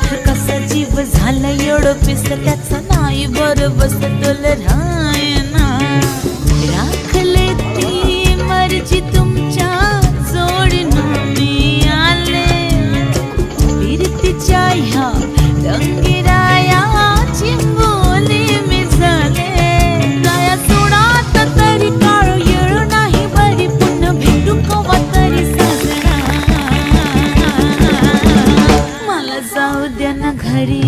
तर कसा जीव झाला एवढं पिस त्याचा नाही बरं बसतोल रायना राखले ती मर्जी तुमच्या जोडीनं मी आले फिरतीच्या ह्या रंगीराया चिंबोली मी झाले दया सोडात तरी काळ येळ नाही बरी पुन्हा भेटू कवा तरी साजरा मला जाऊ द्या ना घरी